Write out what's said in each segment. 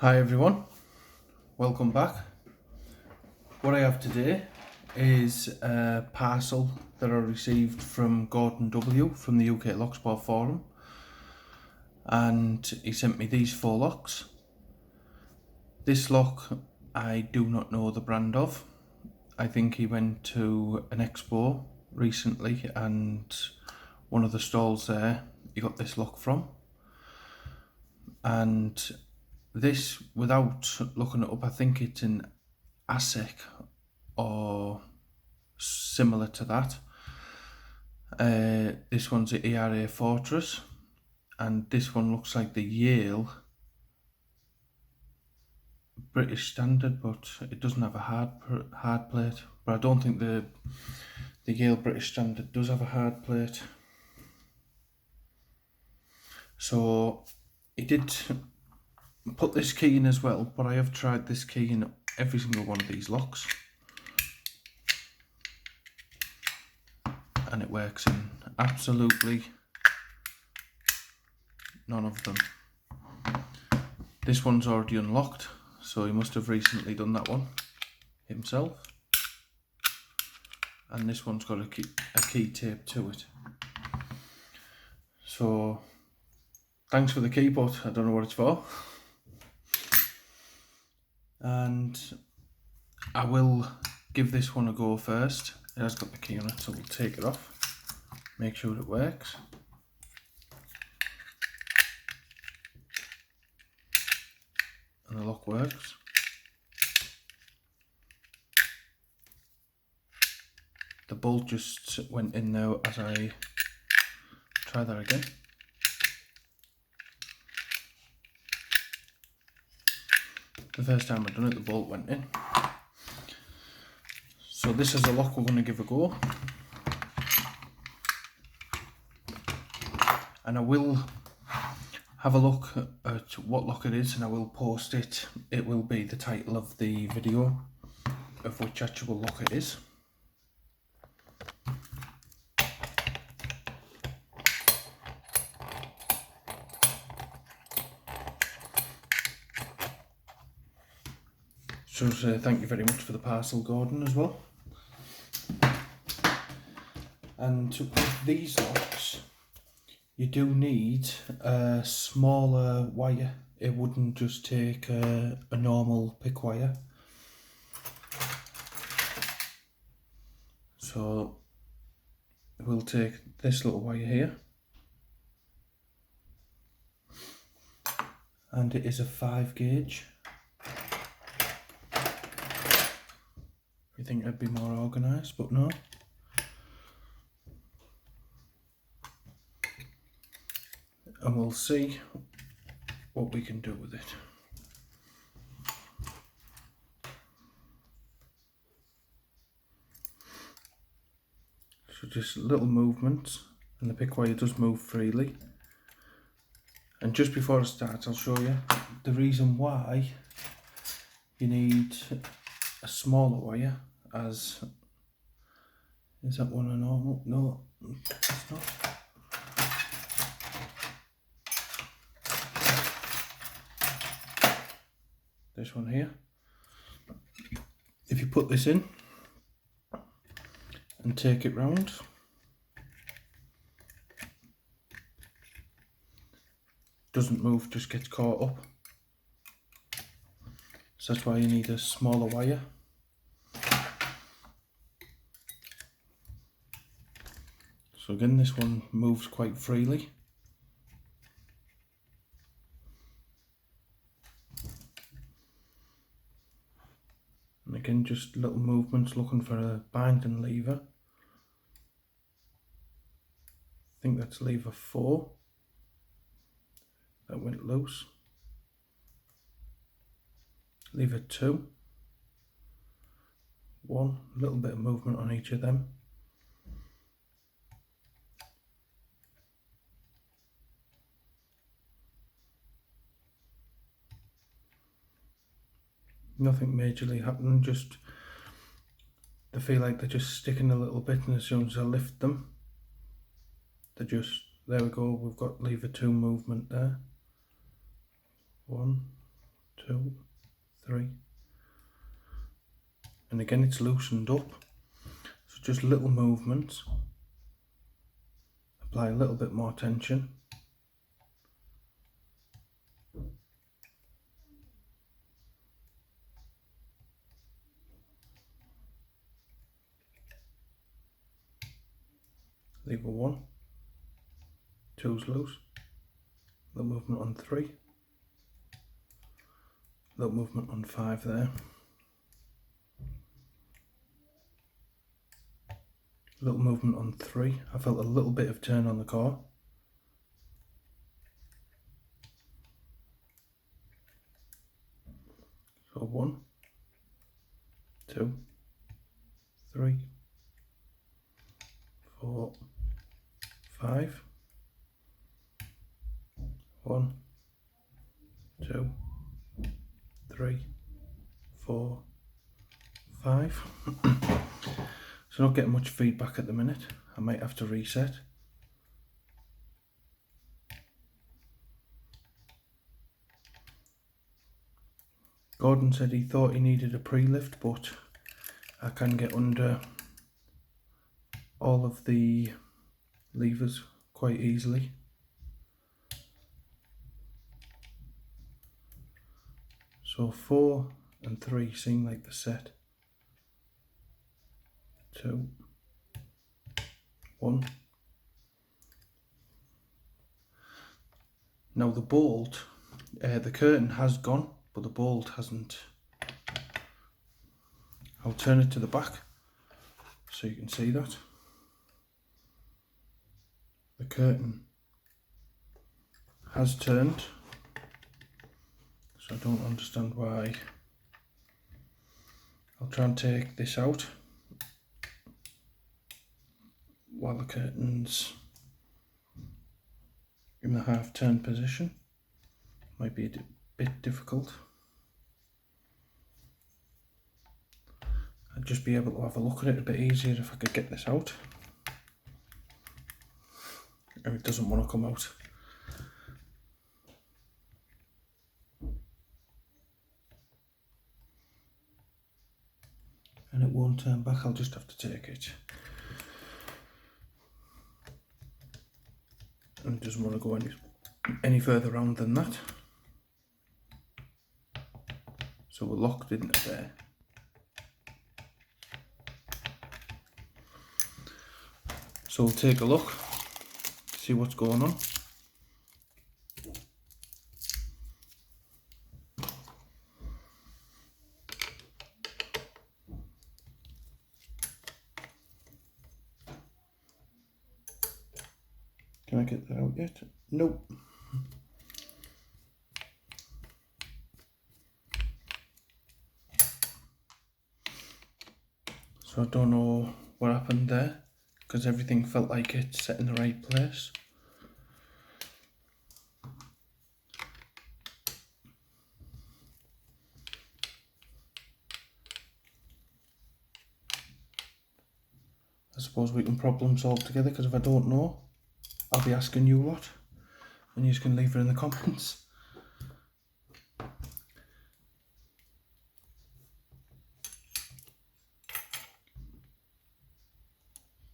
Hi everyone, welcome back. What I have today is a parcel that I received from Gordon W from the UK Locksport Forum, and he sent me these 4 locks. This lock I do not know the brand of. I think he went to an expo recently and one of the stalls there he got this lock from, and this, without looking it up, I think it's an Asec or similar to that. This one's the ERA Fortress, and this one looks like the Yale British Standard, but it doesn't have a hard plate. But I don't think the Yale British Standard does have a hard plate. So he did put this key in as well, but I have tried this key in every single one of these locks, and it works in absolutely none of them. This one's already unlocked, so he must have recently done that one himself. And this one's got a key tape to it. So thanks for the key, but I don't know what it's for. And I will give this one a go first. It has got the key on it, so we'll take it off, make sure it works. And the lock works. The bolt just went in there as I try that again. The first time I've done it, the bolt went in. So this is a lock we're going to give a go. And I will have a look at what lock it is, and I will post it. It will be the title of the video of which actual lock it is. So thank you very much for the parcel, Gordon, as well. And with these locks, you do need a smaller wire. It wouldn't just take a normal pick wire. So we'll take this little wire here, and it is a 5 gauge. You think it'd be more organised, but no. And we'll see what we can do with it. So just little movements, and the pick wire does move freely. And just before I start, I'll show you the reason why you need a smaller wire. As is that one a normal? No, it's not. This one here. If you put this in and take it round, doesn't move, just gets caught up. So that's why you need a smaller wire. So again, this one moves quite freely. And again, just little movements, looking for a binding lever. I think that's lever 4. That went loose. Lever 2. 1, a little bit of movement on each of them. Nothing majorly happening, just they feel like they're just sticking a little bit, and as soon as I lift them, they're just, there we go, we've got lever 2 movement there. 1, 2, 3. And again it's loosened up. So just little movements. Apply a little bit more tension. Lever 1, 2's loose, little movement on 3, little movement on 5 there, little movement on 3. I felt a little bit of turn on the core. So 1, 2, 3, 4, 5. 1, 2, 3, 4, 5. So not getting much feedback at the minute. I might have to reset. Gordon said he thought he needed a pre-lift, but I can get under all of the levers quite easily. So 4 and 3 seem like the set. 2, 1. Now the bolt, the curtain has gone, but the bolt hasn't. I'll turn it to the back so you can see that. The curtain has turned, so I don't understand why. I'll try and take this out while the curtain's in the half turn position. Might be a bit difficult. I'd just be able to have a look at it a bit easier if I could get this out. And it doesn't want to come out. And it won't turn back, I'll just have to take it. And it doesn't want to go any further round than that. So we're locked in there. So we'll take a look, see what's going on. Can I get that out yet? Nope. So I don't know what happened there, because everything felt like it's set in the right place. I suppose we can problem solve together, because if I don't know, I'll be asking you lot, and you can leave it in the comments.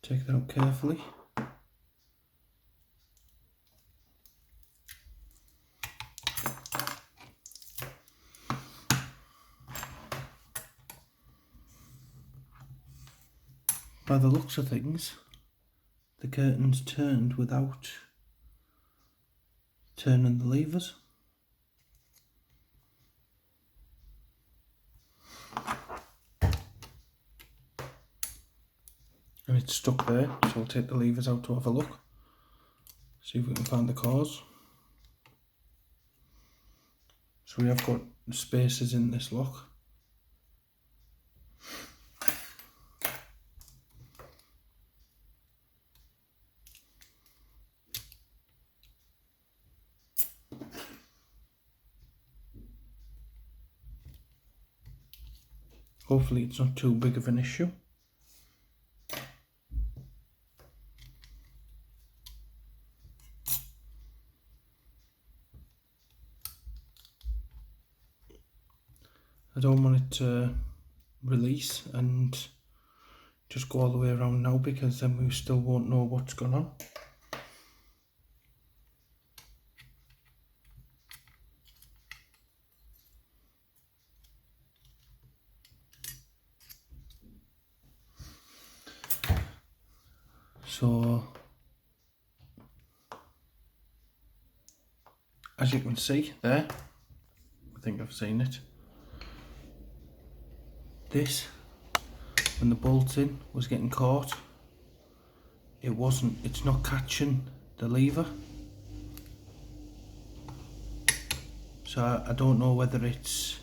Take that out carefully. By the looks of things, the curtain's turned without turning the levers. And it's stuck there, so we'll take the levers out to have a look. See if we can find the cause. So we have got spaces in this lock. Hopefully it's not too big of an issue. I don't want it to release and just go all the way around now, because then we still won't know what's going on. So as you can see there, I think I've seen it, this, when the bolt's in, was getting caught. It's not catching the lever. So I don't know whether it's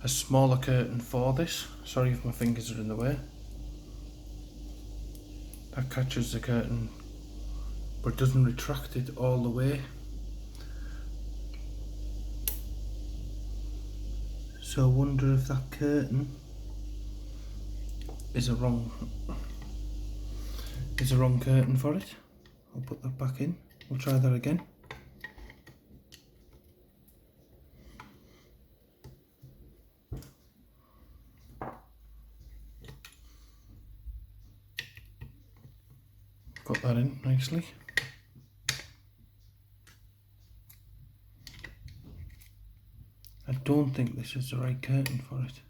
a smaller curtain for this. Sorry if my fingers are in the way. That catches the curtain, but doesn't retract it all the way. So I wonder if that curtain is a wrong curtain for it. I'll put that back in. We'll try that again. Got that in nicely. I don't think this is the right curtain for it.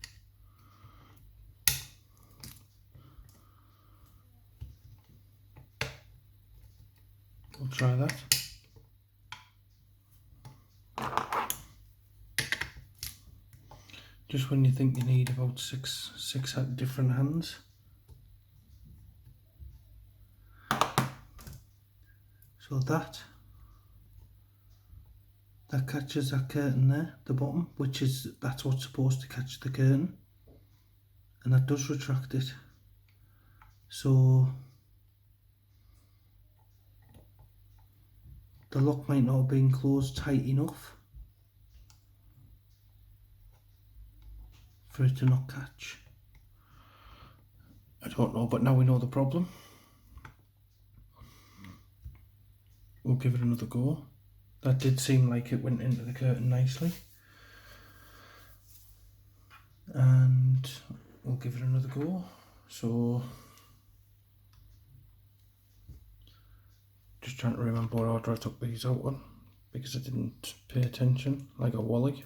We'll try that. Just when you think you need about six different hands. So that catches that curtain there, the bottom, that's what's supposed to catch the curtain, and that does retract it. So the lock might not have been closed tight enough for it to not catch. I don't know, but now we know the problem. We'll give it another go. That did seem like it went into the curtain nicely. And we'll give it another go. So, just trying to remember what order I took these out on, because I didn't pay attention like a wally.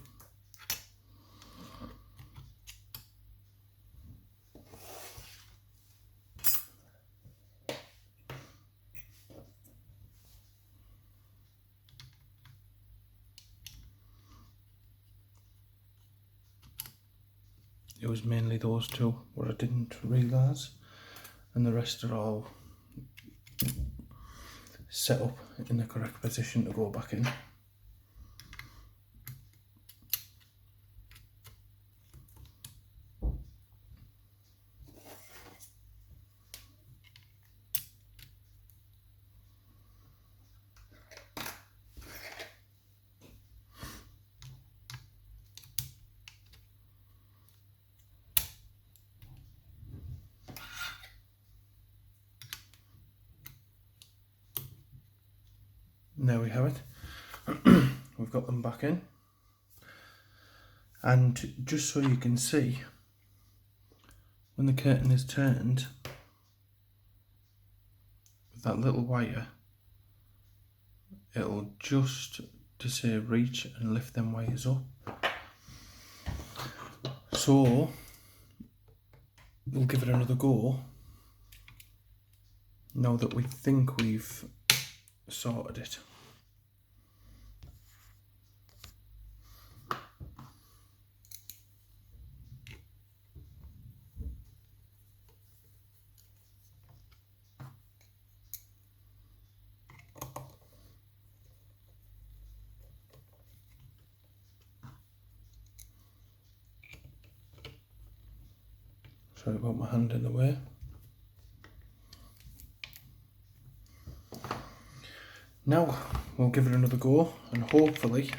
It was mainly those two where I didn't realise, and the rest are all set up in the correct position to go back in. And there we have it. We've got them back in. And just so you can see, when the curtain is turned, with that little wire, it'll just to say reach and lift them wires up. So we'll give it another go now that we think we've sorted it. Sorry about my hand in the way. Now we'll give it another go, and hopefully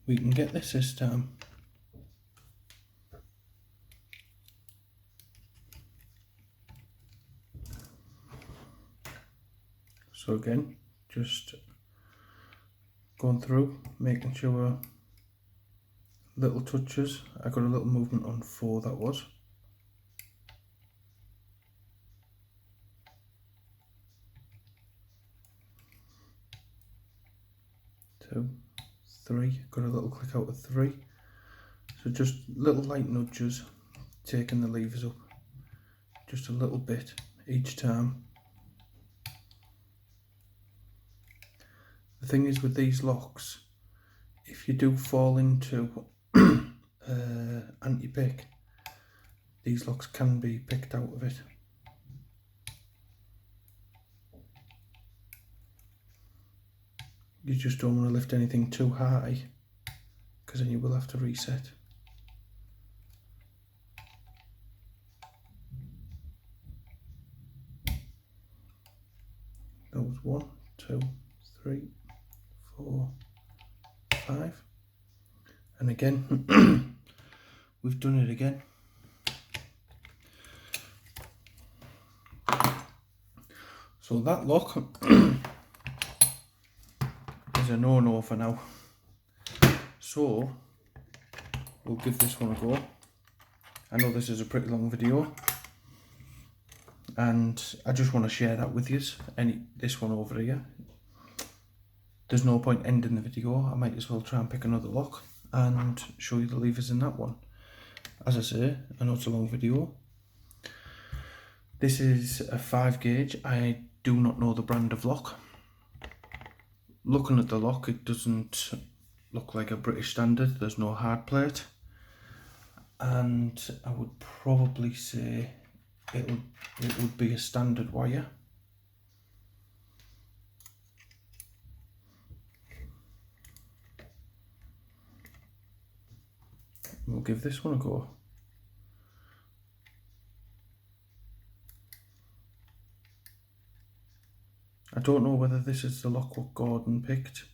we can get this time. So again, just going through, making sure little touches. I got a little movement on 4, that was. Two, 3, got a little click out of 3. So just little light nudges, taking the levers up just a little bit each time. The thing is with these locks, if you do fall into anti-pick, these locks can be picked out of it. You just don't want to lift anything too high, because then you will have to reset. That was 1, 2, 3, 4, 5. And again, we've done it again. So that lock is a no-no for now. So we'll give this one a go. I know this is a pretty long video, and I just want to share that with you. This one over here. There's no point ending the video. I might as well try and pick another lock and show you the levers in that one. As I say, I know it's a long video. This is a 5 gauge. I do not know the brand of lock. Looking at the lock, it doesn't look like a British standard. There's no hard plate, and I would probably say it would be a standard wire. We'll give this one a go. I don't know whether this is the lock what Gordon picked.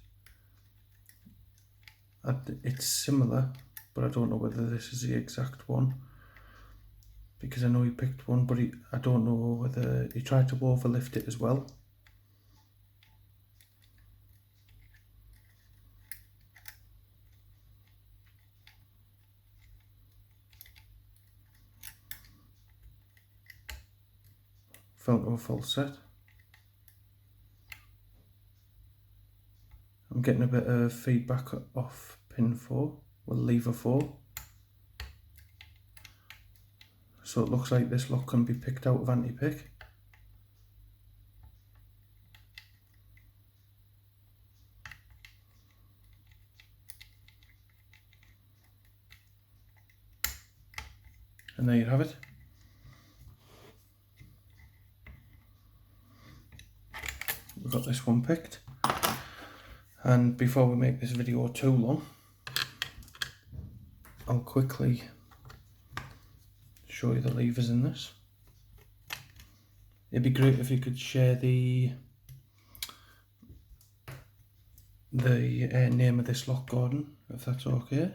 It's similar, but I don't know whether this is the exact one, because I know he picked one, but I don't know whether he tried to overlift it as well. Fell to a full set. I'm getting a bit of feedback off pin 4, well, lever 4. So it looks like this lock can be picked out of anti-pick. And there you have it. We've got this one picked. And before we make this video too long, I'll quickly show you the levers in this. It'd be great if you could share the name of this lock, Gordon, if that's okay.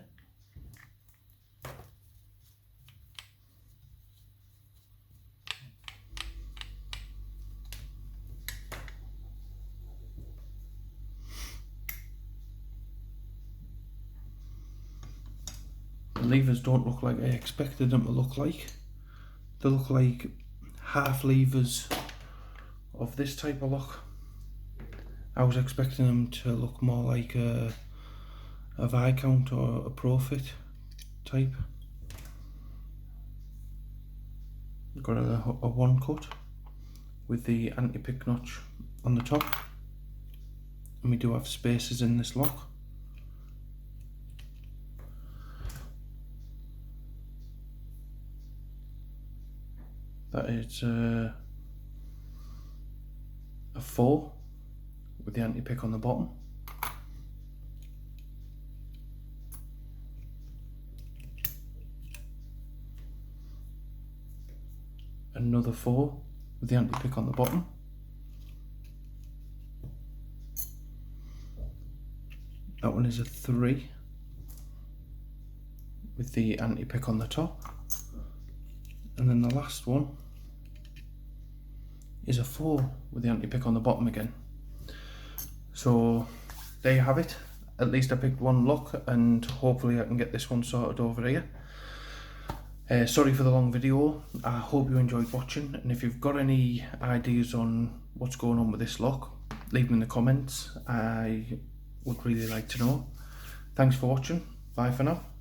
The levers don't look like I expected them to look like. They look like half levers of this type of lock. I was expecting them to look more like a Viscount or a Profit type. Got a 1 cut with the anti-pick notch on the top, and we do have spaces in this lock. That is a 4 with the anti-pick on the bottom. Another 4 with the anti-pick on the bottom. That one is a 3 with the anti-pick on the top. And then the last one is a 4 with the anti-pick on the bottom again. So there you have it. at least I picked one lock, and hopefully I can get this one sorted over here. Sorry for the long video. I hope you enjoyed watching, and if you've got any ideas on what's going on with this lock, leave them in the comments. I would really like to know. Thanks for watching. Bye for now.